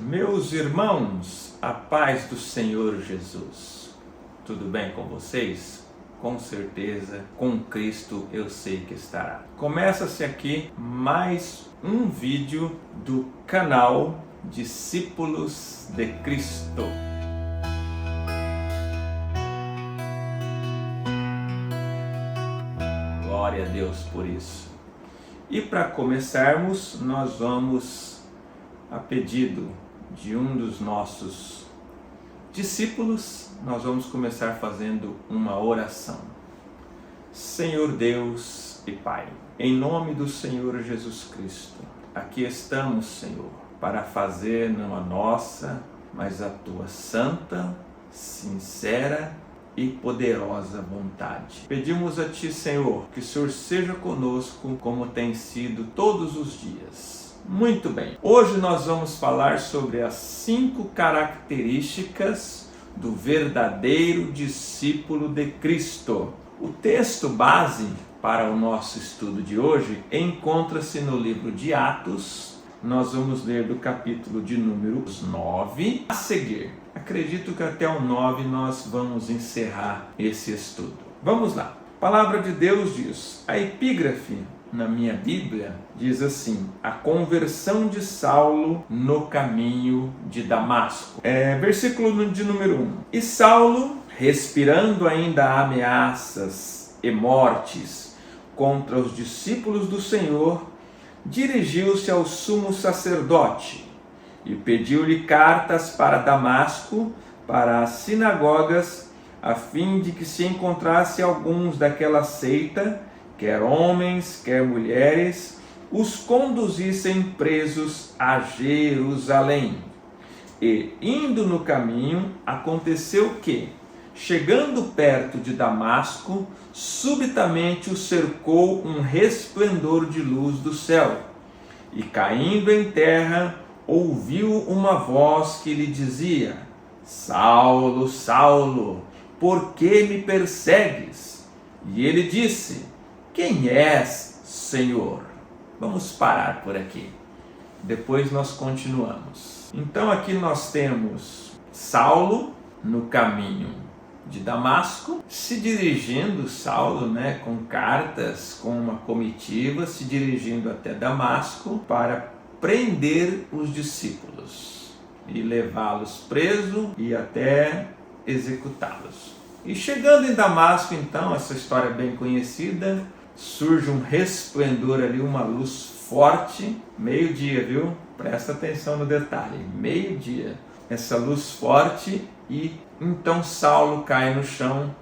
Meus irmãos, a paz do Senhor Jesus. Tudo bem com vocês? Com certeza, com Cristo eu sei que estará. Começa-se aqui mais um vídeo do canal Discípulos de Cristo. Glória a Deus por isso. E para começarmos, nós vamos, a pedido de um dos nossos discípulos, nós vamos começar fazendo uma oração. Senhor Deus e Pai, em nome do Senhor Jesus Cristo, aqui estamos, Senhor, para fazer não a nossa, mas a Tua santa, sincera e poderosa vontade. Pedimos a Ti, Senhor, que o Senhor seja conosco como tem sido todos os dias. Muito bem, hoje nós vamos falar sobre as 5 características do verdadeiro discípulo de Cristo. O texto base para o nosso estudo de hoje encontra-se no livro de Atos. Nós vamos ler do capítulo de número 9 a seguir. Acredito que até o 9 nós vamos encerrar esse estudo. Vamos lá. A palavra de Deus diz, a epígrafe na minha Bíblia diz assim: a conversão de Saulo no caminho de Damasco. Versículo de número 1. E Saulo, respirando ainda ameaças e mortes contra os discípulos do Senhor, dirigiu-se ao sumo sacerdote e pediu-lhe cartas para Damasco, para as sinagogas, a fim de que se encontrasse alguns daquela seita, quer homens, quer mulheres, os conduzissem presos a Jerusalém. E, indo no caminho, aconteceu que, chegando perto de Damasco, subitamente o cercou um resplendor de luz do céu. E, caindo em terra, ouviu uma voz que lhe dizia: Saulo, Saulo, por que me persegues? E ele disse: Quem és, Senhor? Vamos parar por aqui. Depois nós continuamos. Então aqui nós temos Saulo no caminho de Damasco, se dirigindo, Saulo, com cartas, com uma comitiva, se dirigindo até Damasco para prender os discípulos e levá-los presos e até executá-los. E chegando em Damasco, então, essa história bem conhecida, surge um resplendor ali, uma luz forte, meio-dia, viu? Presta atenção no detalhe, meio-dia, essa luz forte, e então Saulo cai no chão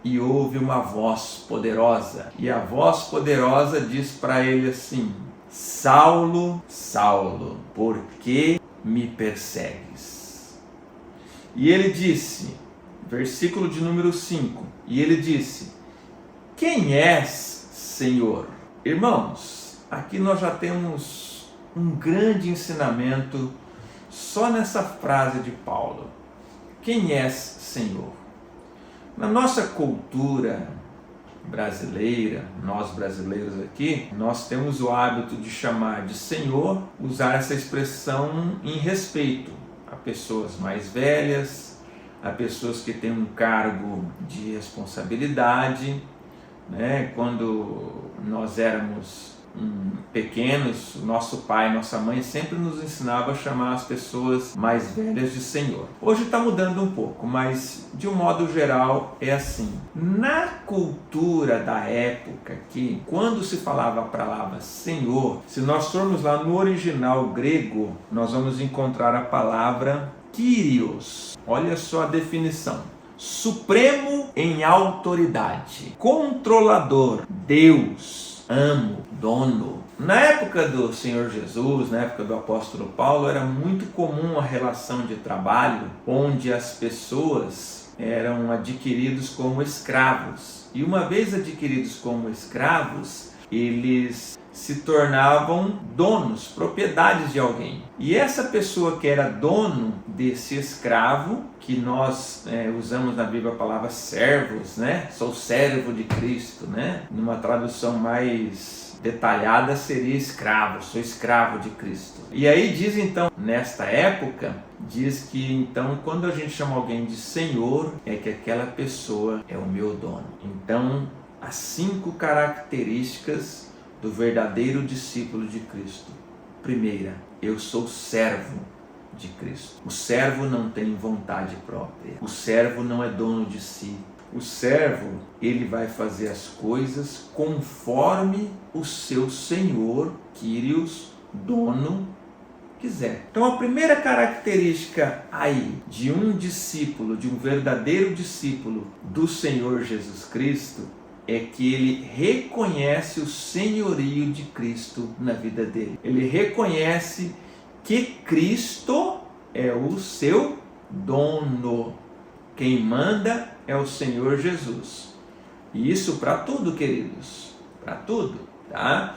e ouve uma voz poderosa. E a voz poderosa diz para ele assim: Saulo, Saulo, por que me persegues? E ele disse, versículo de número 5, e ele disse: Quem és, Senhor? Irmãos, aqui nós já temos um grande ensinamento só nessa frase de Paulo. Quem és, Senhor? Na nossa cultura brasileira, nós brasileiros aqui, nós temos o hábito de chamar de Senhor, usar essa expressão em respeito a pessoas mais velhas, a pessoas que têm um cargo de responsabilidade. Quando nós éramos pequenos, nosso pai, nossa mãe sempre nos ensinava a chamar as pessoas mais velhas de Senhor. Hoje está mudando um pouco, mas de um modo geral é assim. Na cultura da época aqui, quando se falava a palavra Senhor, se nós formos lá no original grego, nós vamos encontrar a palavra Kyrios. Olha só a definição: supremo em autoridade, controlador, Deus, amo, dono. Na época do Senhor Jesus, na época do apóstolo Paulo, era muito comum a relação de trabalho onde as pessoas eram adquiridos como escravos. E uma vez adquiridos como escravos, eles se tornavam donos, propriedades de alguém. E essa pessoa que era dono desse escravo, que nós usamos na Bíblia a palavra servos, sou servo de Cristo, numa tradução mais detalhada seria escravo, sou escravo de Cristo. E aí diz então, nesta época, diz que então quando a gente chama alguém de Senhor, é que aquela pessoa é o meu dono. Então, as 5 características do verdadeiro discípulo de Cristo. Primeira, eu sou servo de Cristo. O servo não tem vontade própria. O servo não é dono de si. O servo, ele vai fazer as coisas conforme o seu Senhor, Kyrios, dono, quiser. Então a primeira característica aí de um discípulo, de um verdadeiro discípulo do Senhor Jesus Cristo, é que ele reconhece o senhorio de Cristo na vida dele. Ele reconhece que Cristo é o seu dono. Quem manda é o Senhor Jesus. E isso para tudo, queridos. Para tudo, tá?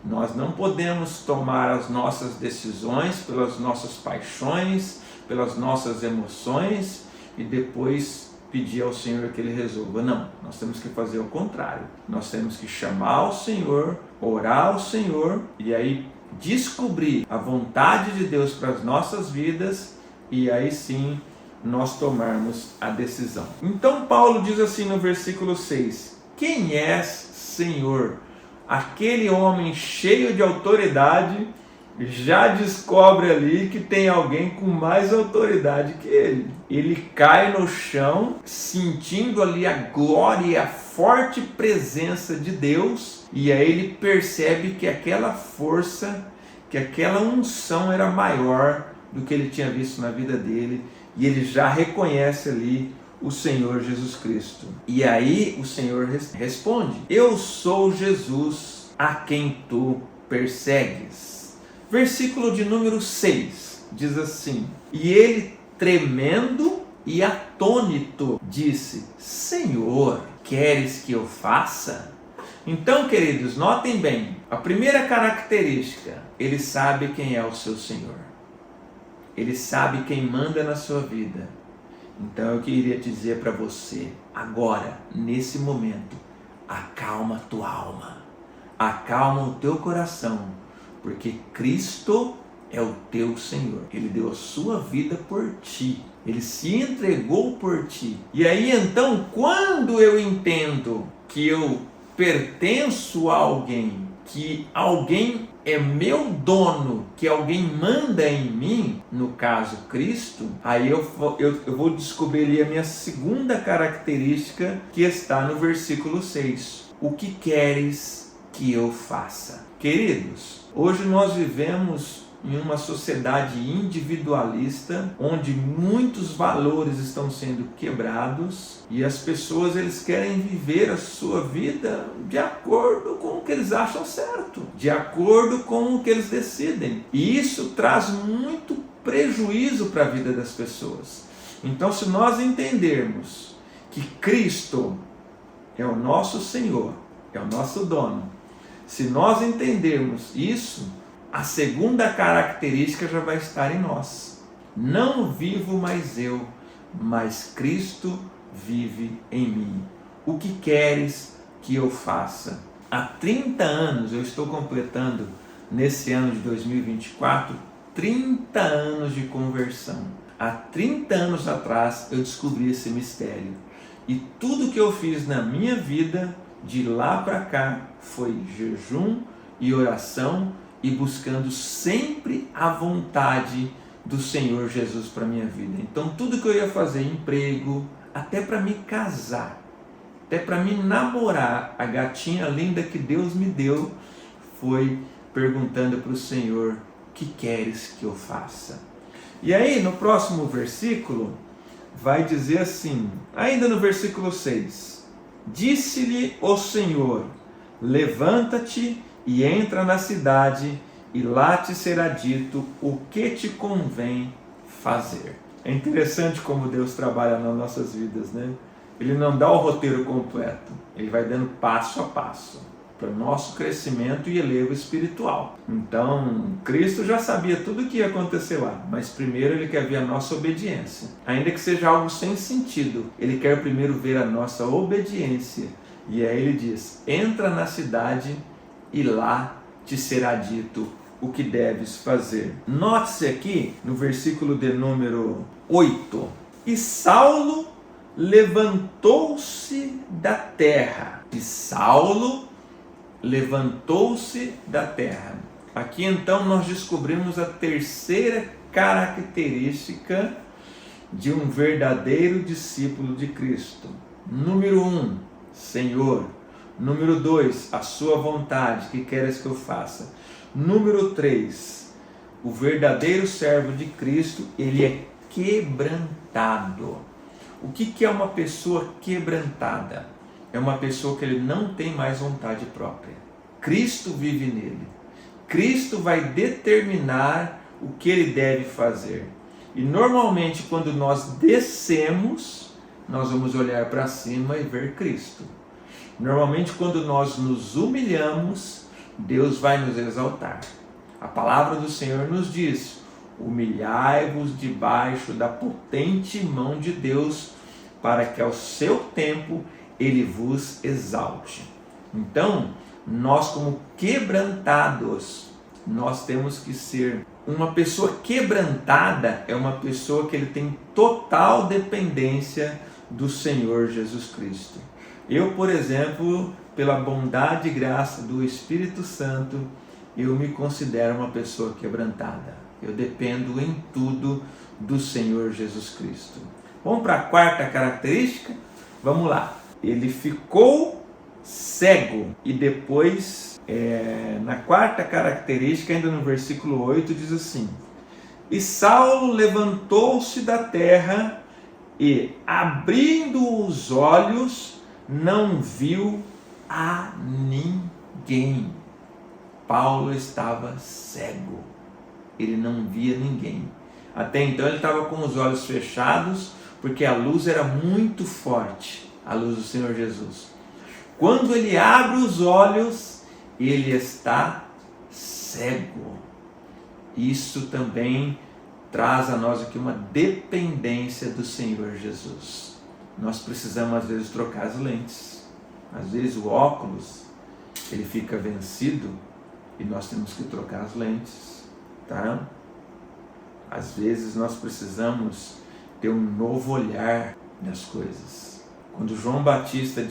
Nós não podemos tomar as nossas decisões pelas nossas paixões, pelas nossas emoções e depois pedir ao Senhor que Ele resolva. Não, nós temos que fazer o contrário. Nós temos que chamar o Senhor, orar ao Senhor e aí descobrir a vontade de Deus para as nossas vidas e aí sim nós tomarmos a decisão. Então Paulo diz assim no versículo 6: quem és, Senhor? Aquele homem cheio de autoridade já descobre ali que tem alguém com mais autoridade que ele. Ele cai no chão, sentindo ali a glória e a forte presença de Deus, e aí ele percebe que aquela força, que aquela unção era maior do que ele tinha visto na vida dele, e ele já reconhece ali o Senhor Jesus Cristo. E aí o Senhor responde: eu sou Jesus a quem tu persegues. Versículo de número 6 diz assim: e ele, tremendo e atônito, disse: Senhor, queres que eu faça? Então, queridos, notem bem, a primeira característica, ele sabe quem é o seu Senhor. Ele sabe quem manda na sua vida. Então eu queria dizer para você, agora, nesse momento, acalma a tua alma, acalma o teu coração, porque Cristo é o teu Senhor. Ele deu a sua vida por ti, Ele se entregou por ti. E aí então, quando eu entendo que eu pertenço a alguém, que alguém é meu dono, que alguém manda em mim, no caso Cristo, aí eu vou descobrir a minha segunda característica que está no versículo 6. O que queres que eu faça? Queridos, hoje nós vivemos em uma sociedade individualista, onde muitos valores estão sendo quebrados e as pessoas eles querem viver a sua vida de acordo com o que eles acham certo, de acordo com o que eles decidem. E isso traz muito prejuízo para a vida das pessoas. Então, se nós entendermos que Cristo é o nosso Senhor, é o nosso dono, se nós entendermos isso, a segunda característica já vai estar em nós. Não vivo mais eu, mas Cristo vive em mim. O que queres que eu faça? Há 30 anos, eu estou completando nesse ano de 2024, 30 anos de conversão. Há 30 anos atrás eu descobri esse mistério. E tudo que eu fiz na minha vida, de lá para cá, foi jejum e oração, e buscando sempre a vontade do Senhor Jesus para a minha vida. Então tudo que eu ia fazer, emprego, até para me casar, até para me namorar, a gatinha linda que Deus me deu, foi perguntando para o Senhor: o que queres que eu faça? E aí no próximo versículo vai dizer assim, ainda no versículo 6, disse-lhe o Senhor: levanta-te e entra na cidade, e lá te será dito o que te convém fazer. É interessante como Deus trabalha nas nossas vidas, né? Ele não dá o roteiro completo, Ele vai dando passo a passo para o nosso crescimento e elevo espiritual. Então, Cristo já sabia tudo o que ia acontecer lá, mas primeiro Ele quer ver a nossa obediência. Ainda que seja algo sem sentido, Ele quer primeiro ver a nossa obediência. E aí Ele diz: entra na cidade e lá te será dito o que deves fazer. Note-se aqui no versículo de número 8. E Saulo levantou-se da terra. E Saulo levantou-se da terra. Aqui então nós descobrimos a terceira característica de um verdadeiro discípulo de Cristo. Número 1, Senhor. Número 2, a sua vontade, que queres que eu faça. Número 3, o verdadeiro servo de Cristo, ele é quebrantado. O que é uma pessoa quebrantada? É uma pessoa que ele não tem mais vontade própria. Cristo vive nele. Cristo vai determinar o que ele deve fazer. E normalmente quando nós descemos, nós vamos olhar para cima e ver Cristo. Normalmente quando nós nos humilhamos, Deus vai nos exaltar. A palavra do Senhor nos diz: humilhai-vos debaixo da potente mão de Deus, para que ao seu tempo Ele vos exalte. Então, nós como quebrantados, nós temos que ser. Uma pessoa quebrantada é uma pessoa que ele tem total dependência do Senhor Jesus Cristo. Eu, por exemplo, pela bondade e graça do Espírito Santo, eu me considero uma pessoa quebrantada. Eu dependo em tudo do Senhor Jesus Cristo. Vamos para a quarta característica? Vamos lá. Ele ficou cego e depois, na quarta característica, ainda no versículo 8, diz assim: e Saulo levantou-se da terra e, abrindo os olhos, não viu a ninguém. Paulo estava cego, ele não via ninguém. Até então ele estava com os olhos fechados, porque a luz era muito forte, a luz do Senhor Jesus. Quando ele abre os olhos, ele está cego. Isso também traz a nós aqui uma dependência do Senhor Jesus. Nós precisamos às vezes trocar as lentes. Às vezes o óculos, ele fica vencido e nós temos que trocar as lentes, tá? Às vezes nós precisamos ter um novo olhar das coisas. Quando João Batista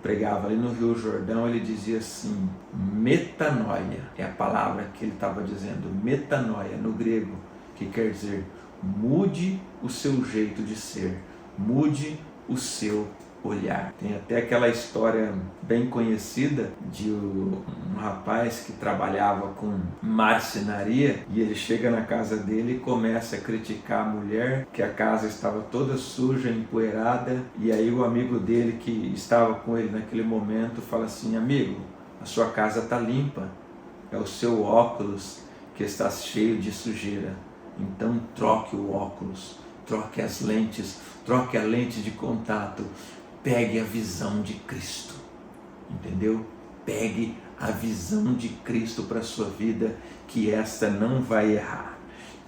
pregava ali no Rio Jordão, ele dizia assim: metanoia, é a palavra que ele estava dizendo, metanoia no grego, que quer dizer mude o seu jeito de ser, mude o seu olhar. Tem até aquela história bem conhecida de um rapaz que trabalhava com marcenaria e ele chega na casa dele e começa a criticar a mulher, que a casa estava toda suja, empoeirada, e aí o amigo dele que estava com ele naquele momento fala assim: amigo, a sua casa está limpa, é o seu óculos que está cheio de sujeira, então troque o óculos, troque as lentes, troque a lente de contato, pegue a visão de Cristo, entendeu? Pegue a visão de Cristo para a sua vida, que esta não vai errar.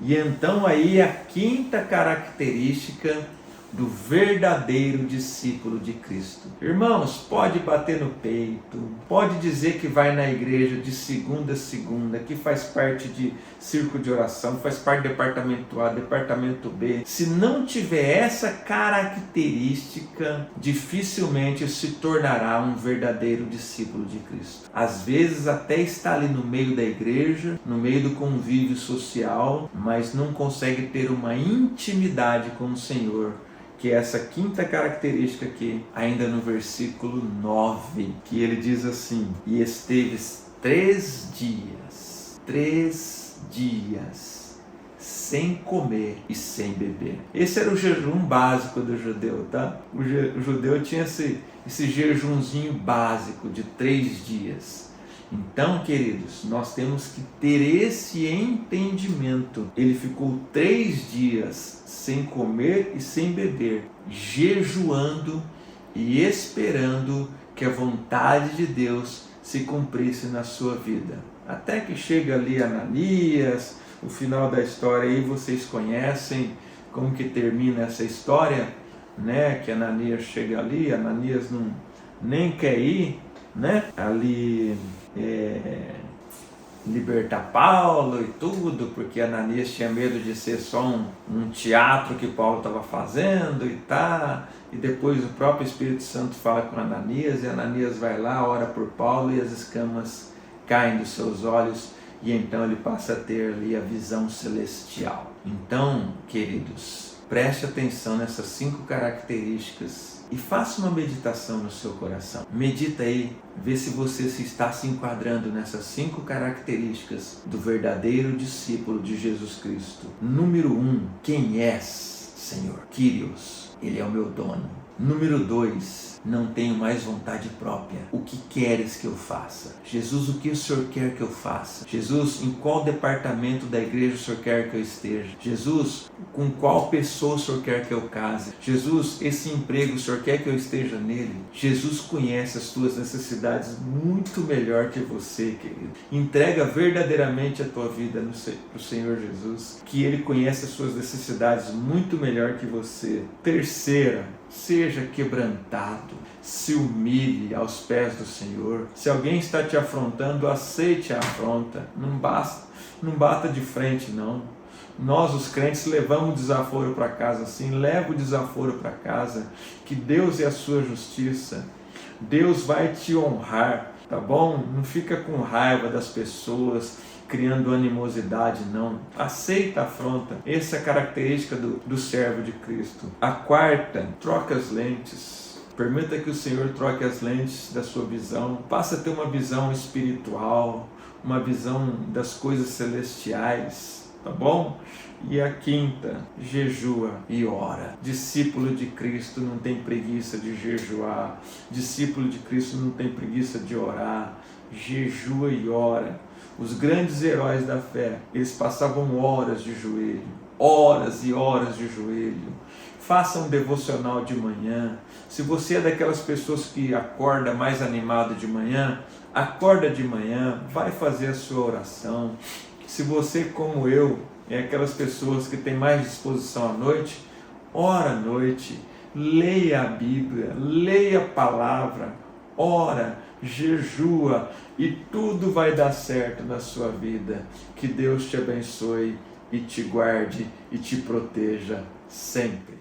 E então aí a quinta característica do verdadeiro discípulo de Cristo. Irmãos, pode bater no peito, pode dizer que vai na igreja de segunda a segunda, que faz parte de círculo de oração, faz parte do departamento A, departamento B. Se não tiver essa característica, dificilmente se tornará um verdadeiro discípulo de Cristo. Às vezes até está ali no meio da igreja, no meio do convívio social, mas não consegue ter uma intimidade com o Senhor, que é essa quinta característica aqui, ainda no versículo 9, que ele diz assim: e esteves 3 dias sem comer e sem beber. Esse era o jejum básico do judeu, tá? O judeu tinha esse jejumzinho básico de 3 dias. Então, queridos, nós temos que ter esse entendimento. Ele ficou 3 dias sem comer e sem beber, jejuando e esperando que a vontade de Deus se cumprisse na sua vida. Até que chega ali Ananias, o final da história aí vocês conhecem como que termina essa história, né? Que Ananias chega ali, Ananias nem quer ir, né? Ali libertar Paulo e tudo, porque Ananias tinha medo de ser só um teatro que Paulo estava fazendo e depois o próprio Espírito Santo fala com Ananias, e Ananias vai lá, ora por Paulo, e as escamas caem dos seus olhos, e então ele passa a ter ali a visão celestial. Então, queridos, preste atenção nessas 5 características e faça uma meditação no seu coração. Medita aí, vê se você se está se enquadrando nessas 5 características do verdadeiro discípulo de Jesus Cristo. Número 1, quem és, Senhor? Kyrios, Ele é o meu dono. Número 2, não tenho mais vontade própria. O que queres que eu faça? Jesus, o que o Senhor quer que eu faça? Jesus, em qual departamento da igreja o Senhor quer que eu esteja? Jesus, com qual pessoa o Senhor quer que eu case? Jesus, esse emprego o Senhor quer que eu esteja nele? Jesus conhece as tuas necessidades muito melhor que você, querido. Entrega verdadeiramente a tua vida para o Senhor Jesus, que Ele conhece as suas necessidades muito melhor que você. Terceira, seja quebrantado, se humilhe aos pés do Senhor. Se alguém está te afrontando, aceite a afronta. Não bata de frente, não. Nós, os crentes, levamos o desaforo para casa, sim. Leva o desaforo para casa, que Deus é a sua justiça. Deus vai te honrar, tá bom? Não fica com raiva das pessoas, criando animosidade, não. Aceita a afronta. Essa é a característica do servo de Cristo. A quarta, troca as lentes. Permita que o Senhor troque as lentes da sua visão. Passa a ter uma visão espiritual, uma visão das coisas celestiais, tá bom? E a quinta, jejua e ora. Discípulo de Cristo não tem preguiça de jejuar. Discípulo de Cristo não tem preguiça de orar. Jejua e ora. Os grandes heróis da fé, eles passavam horas de joelho, horas e horas de joelho. Faça um devocional de manhã. Se você é daquelas pessoas que acorda mais animado de manhã, acorda de manhã, vai fazer a sua oração. Se você, como eu, é aquelas pessoas que têm mais disposição à noite, ora à noite, leia a Bíblia, leia a palavra, ora, jejua e tudo vai dar certo na sua vida. Que Deus te abençoe e te guarde e te proteja sempre.